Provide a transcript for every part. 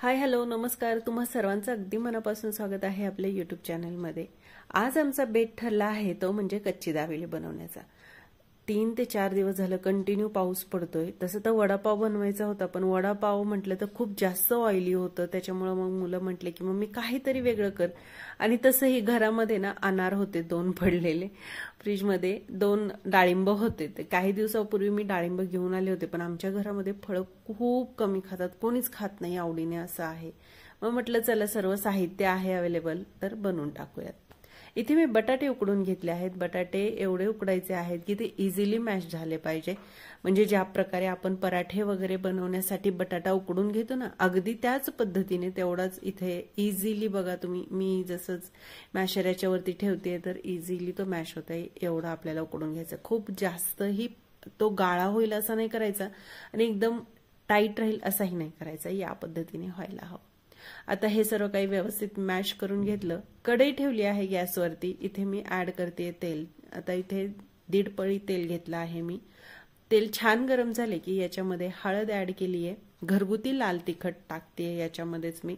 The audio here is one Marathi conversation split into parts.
हाय हॅलो नमस्कार. तुम्हा सर्वांचं अगदी मनापासून स्वागत आहे आपल्या यूट्यूब चॅनलमध्ये. आज आमचा बेत ठरला आहे तो म्हणजे कच्ची दाबेली बनवण्याचा. 3 ते 4 दिवस झालं कंटिन्यू पाऊस पडतोय. तसं तर वडापाव बनवायचा होता, पण वडापाव म्हटलं तर खूप जास्त ऑइली होतं. त्याच्यामुळे मग मुलं म्हटले की मम्मी काहीतरी वेगळं कर. आणि तसंही घरामध्ये ना अनार होते 2 पडलेले, फ्रीजमध्ये 2 डाळिंब होते. ते काही दिवसापूर्वी मी डाळिंब घेऊन आले होते, पण आमच्या घरामध्ये फळं खूप कमी खातात, कोणीच खात नाही आवडीने असं आहे. मग म्हटलं चला सर्व साहित्य आहे अवेलेबल तर बनवून टाकूयात. इथे मी बटाटे उकडून घेतले आहेत. बटाटे एवढे उकडायचे आहेत की ते इझिली मॅश झाले पाहिजे. म्हणजे ज्या प्रकारे आपण पराठे वगैरे बनवण्यासाठी बटाटा उकडून घेतो ना, अगदी त्याच पद्धतीने तेवढाच इथे इझिली बघा तुम्ही. मी जसंच मॅशर याच्यावरती ठेवते तर इझिली तो मॅश होत आहे एवढा आपल्याला उकडून घ्यायचा. खूप जास्तही तो गाळा होईल असा नाही करायचा आणि एकदम टाईट राहील असाही नाही करायचा. या पद्धतीने व्हायला हवं. आता हे सर्व काही व्यवस्थित मॅश करून घेतलं. कढई ठेवली आहे गॅसवरती. इथे मी ऍड करते तेल. आता इथे 1.5 पळी तेल घेतलं आहे मी. तेल छान गरम झाले की याच्यामध्ये हळद ऍड केली आहे. घरगुती लाल तिखट टाकते याच्यामध्येच मी.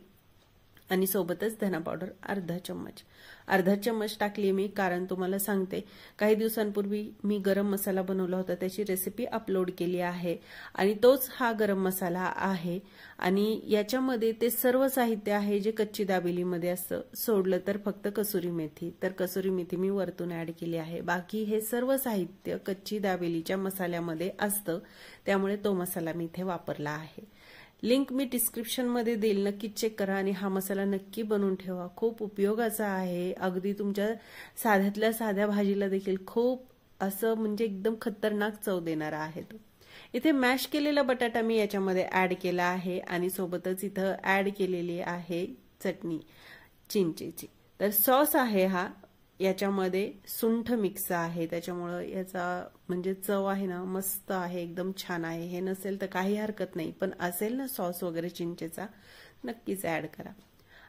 आणि सोबतच धना पावडर अर्धा चम्मच टाकली मी. कारण तुम्हाला सांगते, काही दिवसांपूर्वी मी गरम मसाला बनवला होता, त्याची रेसिपी अपलोड केली आहे आणि तोच हा गरम मसाला आहे. आणि याच्यामध्ये ते सर्व साहित्य आहे जे कच्ची दाबेलीमध्ये असतं, सोडलं तर फक्त कसुरी मेथी. तर कसुरी मेथी मी वरतून ऍड केली आहे. बाकी हे सर्व साहित्य कच्ची दाबेलीच्या मसाल्यामध्ये असतं, त्यामुळे तो मसाला मी इथे वापरला आहे. लिंक मी डिस्क्रिप्शन मध्ये देईल, नक्की चेक करा आणि हा मसाला नक्की बनवून ठेवा. खूप उपयोगाचा आहे. अगदी तुमच्या साध्यातल्या साध्या भाजीला देखील खूप असं म्हणजे एकदम खतरनाक चव देणारा आहे तो. इथे मॅश केलेला बटाटा मी याच्यामध्ये ऍड केला आहे आणि सोबतच इथं ऍड केलेली आहे चटणी चिंचेची. तर सॉस आहे हा. याच्यामध्ये सुंठ मिक्स आहे, त्याच्यामुळं याचा म्हणजे चव आहे ना मस्त आहे, एकदम छान आहे. हे नसेल तर काही हरकत नाही, पण असेल ना सॉस वगैरे चिंचेचा नक्कीच ऍड करा.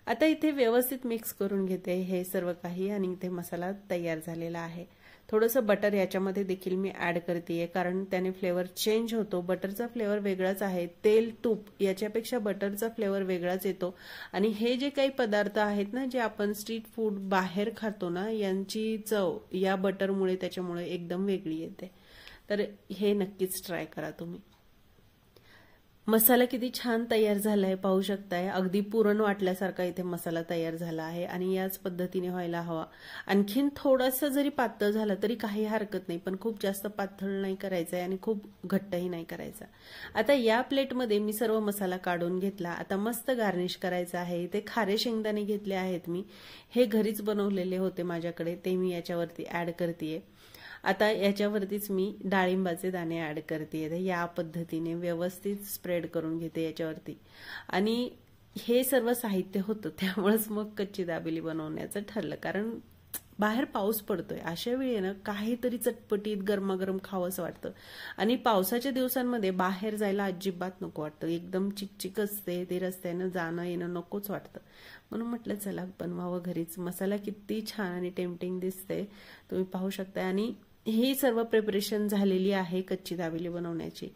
आता इथे व्यवस्थित मिक्स करून घेते हे सर्व काही आणि इथे मसाला तयार झालेला आहे. थोडंसं बटर याच्यामध्ये देखील मी ऍड करतेय, कारण त्याने फ्लेवर चेंज होतो. बटरचा फ्लेवर वेगळाच आहे. तेल तूप याच्यापेक्षा बटरचा फ्लेवर वेगळाच येतो. आणि हे जे काही पदार्थ आहेत ना, जे आपण स्ट्रीट फूड बाहेर खातो ना, यांची चव या बटरमुळे त्याच्यामुळे एकदम वेगळी येते. तर हे नक्कीच ट्राय करा तुम्ही. मसाला किती छान तयार झालाय पाहू शकताय. अगदी पुरण वाटल्यासारखा इथे मसाला तयार झाला आहे आणि याच पद्धतीने व्हायला हवा. आणखीन थोडासा जरी पातळ झाला तरी काही हरकत नाही, पण खूप जास्त पातळ नाही करायचंय आणि खूप घट्टही नाही करायचा. आता या प्लेटमध्ये मी सर्व मसाला काढून घेतला. आता मस्त गार्निश करायचं आहे. इथे खारे शेंगदाणे घेतले आहेत मी. हे घरीच बनवलेले होते माझ्याकडे, ते मी याच्यावरती ऍड करतेय. आता याच्यावरतीच मी डाळिंबाचे दाणे ऍड करते. या पद्धतीने व्यवस्थित स्प्रेड करून घेते याच्यावरती. आणि हे सर्व साहित्य होतं, त्यामुळेच मग कच्ची दाबेली बनवण्याचं ठरलं. कारण बाहेर पाऊस पडतोय, अशा वेळी ना काहीतरी चटपटीत गरमागरम खावंसं वाटतं. आणि पावसाच्या दिवसांमध्ये बाहेर जायला अजिबात नको वाटतं. एकदम चिकचिक असते, ते रस्त्यानं जाणं येणं नकोच वाटतं. म्हणून म्हटलं चला बनवावं घरीच. मसाला किती छान आणि टेम्पटिंग दिसते तुम्ही पाहू शकता. आणि ही सर्व प्रिपरेशन झालेली आहे कच्ची दाबेली बनवण्याची.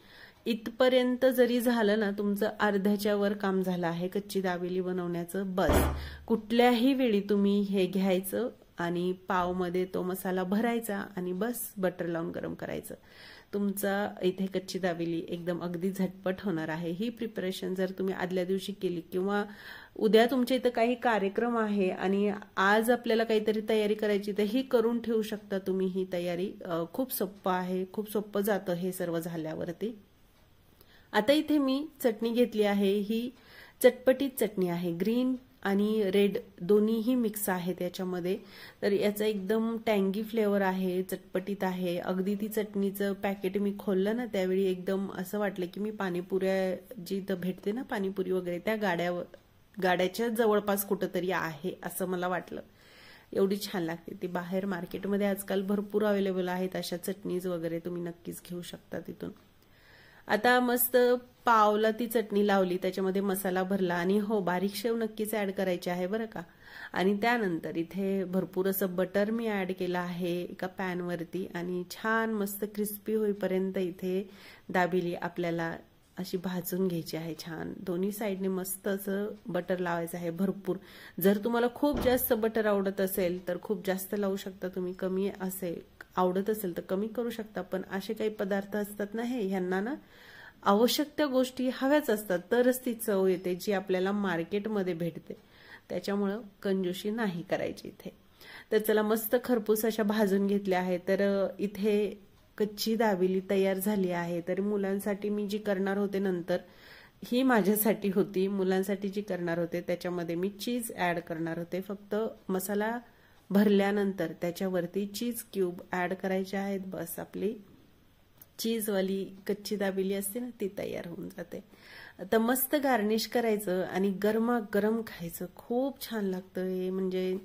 इथपर्यंत जरी झालं ना तुमचं, अर्ध्याच्या वर काम झालं आहे कच्ची दाबेली बनवण्याचं. बस कुठल्याही वेळी तुम्ही हे घ्यायचं आणि पावमध्ये तो मसाला भरायचा आणि बस बटर लावून गरम करायचं. तुमचा इथे कच्ची दाबेली एकदम अगदी झटपट होणार आहे. ही प्रिपरेशन जर तुम्ही आदल्या दिवशी केली किंवा उद्या तुमच्या इथं काही कार्यक्रम आहे आणि आज आपल्याला काहीतरी तयारी करायची, तर ही करून ठेवू शकता तुम्ही. ही तयारी खूप सोपं आहे, खूप सोपं जातं हे सर्व झाल्यावरती. आता इथे मी चटणी घेतली आहे. ही चटपटीत चटणी आहे. ग्रीन आणि रेड दोन्हीही मिक्स आहेत याच्यामध्ये. तर याचा एकदम टँगी फ्लेवर आहे, चटपटीत आहे. अगदी ती चटणीचं पॅकेट मी खोललं ना, त्यावेळी एकदम असं वाटलं की मी पाणीपुऱ्या जी इथं भेटते ना पाणीपुरी वगैरे, त्या गाड्याच्या जवळपास कुठंतरी आहे असं मला वाटलं. एवढी छान लागते ती. बाहेर मार्केटमध्ये आजकाल भरपूर अवेलेबल आहेत अशा चटणीज वगैरे, तुम्ही नक्कीच घेऊ शकता तिथून. आता मस्त पावला ती चटणी लावली, त्याच्यामध्ये मसाला भरला आणि हो बारीक शेव नक्कीच ऍड करायची आहे बरं का. आणि त्यानंतर इथे भरपूर असं बटर मी ऍड केलं आहे एका पॅनवरती आणि छान मस्त क्रिस्पी होईपर्यंत इथे दाबेली आपल्याला अशी भाजून घ्यायची आहे छान. दोन्ही साईडने मस्त असं बटर लावायचं आहे भरपूर. जर तुम्हाला खूप जास्त बटर आवडत असेल तर खूप जास्त लावू शकता तुम्ही. कमी आवडत असेल तर कमी करू शकता. पण असे काही पदार्थ असतात ना, ह्यांना ना आवश्यक त्या गोष्टी हव्याच असतात तरच ती चव येते जी आपल्याला मार्केटमध्ये भेटते. त्याच्यामुळं कंजूशी नाही करायची इथे. तर चला, मस्त खरपूस अशा भाजून घेतल्या आहे. तर इथे कच्ची दाबेली तयार झाली आहे. तर मुलांसाठी मी जी करणार होते नंतर, ही माझ्यासाठी होती. मुलांसाठी जी करणार होते त्याच्यामध्ये मी चीज ऍड करणार होते. फक्त मसाला भरल्यानंतर त्याच्यावरती चीज क्यूब ऍड करायचे आहेत. बस आपली चीजवाली कच्ची दाबेली असते ना, ती तयार होऊन जाते. आता मस्त गार्निश करायचं आणि गरमागरम खायचं. खूप छान लागतं हे, म्हणजे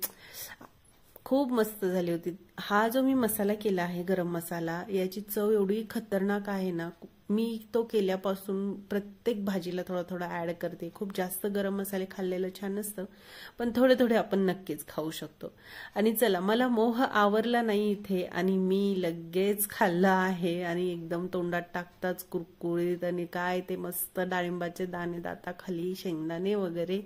खूप मस्त झाली होती. हा जो मी मसाला केला आहे, गरम मसाला, याची चव एवढी खतरनाक आहे ना. मी तो केल्यापासून प्रत्येक भाजीला थोडा थोडा ऍड करते. खूप जास्त गरम मसाले खाल्लेलं छान नसतं, पण थोडे थोडे आपण नक्कीच खाऊ शकतो. आणि चला, मला मोह आवरला नाही इथे आणि मी लगेच खाल्ला आहे. आणि एकदम तोंडात टाकताच कुरकुरीत, आणि काय ते मस्त डाळिंबाचे दाणे दाताखाली, शेंगदाणे वगैरे.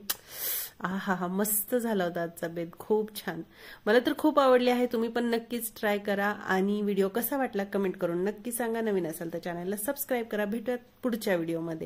हा मस्त झाला होता आजचा बेत, खूप छान. मला तर खूप आवडली आहे. तुम्ही पण नक्कीच ट्राय करा. आणि व्हिडिओ कसा वाटला कमेंट करून नक्की सांगा. नवीन असाल तर चॅनलला सबस्क्राईब करा. भेटूयात पुढच्या व्हिडिओमध्ये.